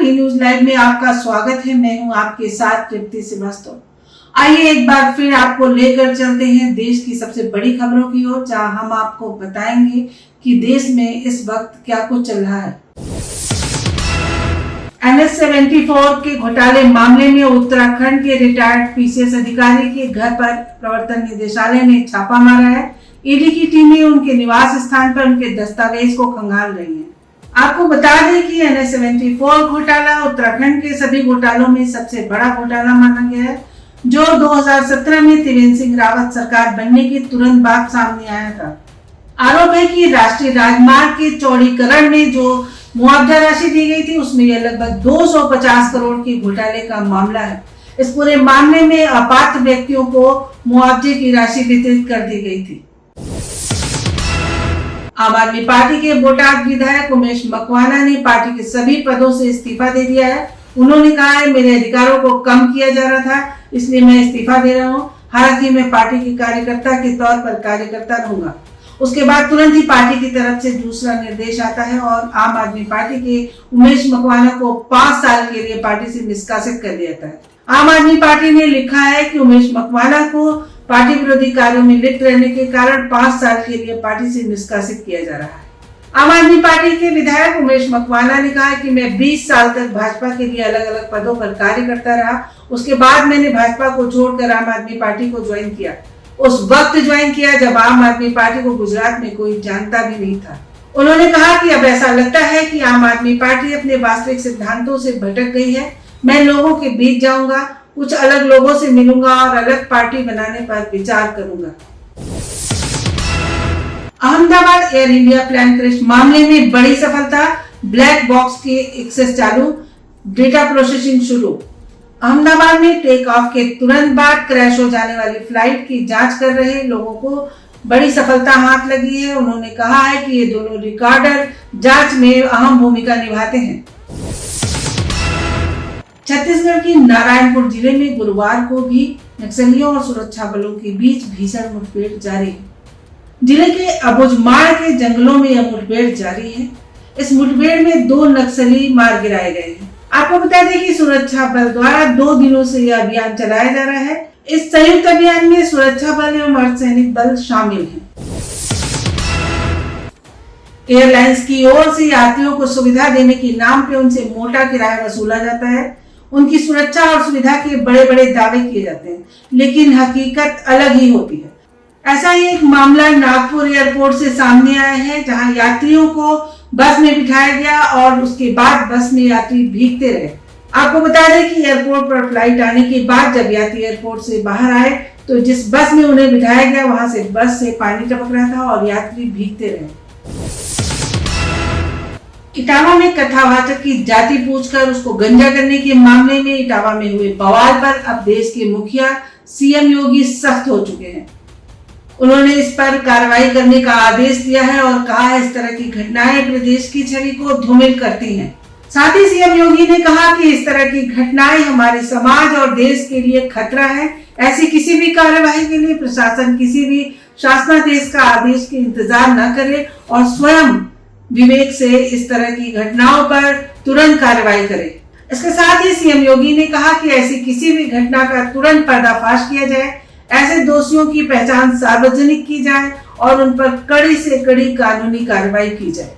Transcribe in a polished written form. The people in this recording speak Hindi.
ई न्यूज लाइव में आपका स्वागत है। मैं हूं आपके साथ तृप्ति श्रीवास्तव। आइए एक बार फिर आपको लेकर चलते हैं देश की सबसे बड़ी खबरों की ओर, जहां हम आपको बताएंगे कि देश में इस वक्त क्या कुछ चल रहा है। NH-74 के घोटाले मामले में उत्तराखंड के रिटायर्ड पीसीएस अधिकारी के घर पर प्रवर्तन निदेशालय ने छापा मारा है। ईडी की टीमें उनके निवास स्थान पर उनके दस्तावेज को खंगाल रही है। आपको बता दें कि NH-74 घोटाला उत्तराखंड के सभी घोटालों में सबसे बड़ा घोटाला माना गया है, जो 2017 में त्रिवेंद्र सिंह रावत सरकार बनने के तुरंत बाद सामने आया था। आरोप है कि राष्ट्रीय राजमार्ग के चौड़ीकरण में जो मुआवजा राशि दी गई थी, उसमें यह लगभग 250 करोड़ के घोटाले का मामला है। इस पूरे मामले में अपात्र व्यक्तियों को मुआवजे की राशि वितरित कर दी गई थी। आम आदमी पार्टी के बोटाद विधायक उमेश मकवाना ने पार्टी के सभी पदों से इस्तीफा दे दिया है। उन्होंने कहा है, मेरे अधिकारों को कम किया जा रहा था, इसलिए मैं इस्तीफा दे रहा हूँ। हालांकि मैं पार्टी के कार्यकर्ता के तौर पर कार्यकर्ता रहूंगा। उसके बाद तुरंत ही पार्टी की तरफ से दूसरा निर्देश आता है और आम आदमी पार्टी के उमेश मकवाना को 5 साल के लिए पार्टी से निष्कासित कर दिया जाता है। आम आदमी पार्टी ने लिखा है कि उमेश मकवाना को पार्टी विरोधी कार्यों में लिप्त रहने के कारण 5 साल के लिए पार्टी से निष्कासित किया जा रहा है। आम आदमी पार्टी के विधायक उमेश मकवाना ने कहा कि मैं 20 साल तक भाजपा के लिए अलग अलग पदों पर कार्य करता रहा। उसके बाद मैंने भाजपा को छोड़कर आम आदमी पार्टी को ज्वाइन किया। उस वक्त ज्वाइन किया जब आम आदमी पार्टी को गुजरात में कोई जानता भी नहीं था। उन्होंने कहा कि अब ऐसा लगता है कि आम आदमी पार्टी अपने वास्तविक सिद्धांतों से भटक गई है। मैं लोगों के बीच जाऊंगा, कुछ अलग लोगों से मिलूंगा और अलग पार्टी बनाने पर विचार करूंगा। Ahmedabad air India plane crash मामले में बड़ी सफलता, ब्लैक बॉक्स की एक्सेस चालू, डेटा प्रोसेसिंग शुरू। अहमदाबाद में टेक ऑफ के तुरंत बाद क्रैश हो जाने वाली फ्लाइट की जांच कर रहे लोगों को बड़ी सफलता हाथ लगी है। उन्होंने कहा है कि ये दोनों रिकॉर्डर जांच में अहम भूमिका निभाते हैं। छत्तीसगढ़ के नारायणपुर जिले में गुरुवार को भी नक्सलियों और सुरक्षा बलों के बीच भीषण मुठभेड़ जारी है। जिले के अबुझमाड़ के जंगलों में यह मुठभेड़ जारी है। इस मुठभेड़ में 2 नक्सली मार गिराए गए हैं। आपको बता दें कि सुरक्षा बल द्वारा 2 दिनों से यह अभियान चलाया जा रहा है। इस संयुक्त अभियान में सुरक्षा बल एवं अर्धसैनिक बल शामिल हैं। एयरलाइंस की ओर से यात्रियों को सुविधा देने के नाम पे उनसे मोटा किराया वसूला जाता है। उनकी सुरक्षा और सुविधा के बड़े बड़े दावे किए जाते हैं, लेकिन हकीकत अलग ही होती है। ऐसा ही एक मामला नागपुर एयरपोर्ट से सामने आया है, जहां यात्रियों को बस में बिठाया गया और उसके बाद बस में यात्री भीगते रहे। आपको बता दें कि एयरपोर्ट पर फ्लाइट आने के बाद जब यात्री एयरपोर्ट से बाहर आए तो जिस बस में उन्हें बिठाया गया वहां से बस से पानी टपक रहा था और यात्री भीगते रहे। इटावा में कथावाचक की जाति पूछकर उसको गंजा करने के मामले में इटावा में हुए बवाल पर अब देश के मुखिया सीएम योगी सख्त हो चुके हैं। उन्होंने इस पर कार्रवाई करने का आदेश दिया है और कहा है, इस तरह की घटनाएं प्रदेश की छवि को धूमिल करती हैं। साथ ही सीएम योगी ने कहा कि इस तरह की घटनाएं हमारे समाज और देश के लिए खतरा है। ऐसी किसी भी कार्रवाई के लिए प्रशासन किसी भी शासनादेश का आदेश के इंतजार न करे और स्वयं विवेक से इस तरह की घटनाओं पर तुरंत कार्रवाई करे। इसके साथ ही सीएम योगी ने कहा कि ऐसी किसी भी घटना का तुरंत पर्दाफाश किया जाए, ऐसे दोषियों की पहचान सार्वजनिक की जाए और उन पर कड़ी से कड़ी कानूनी कार्रवाई की जाए।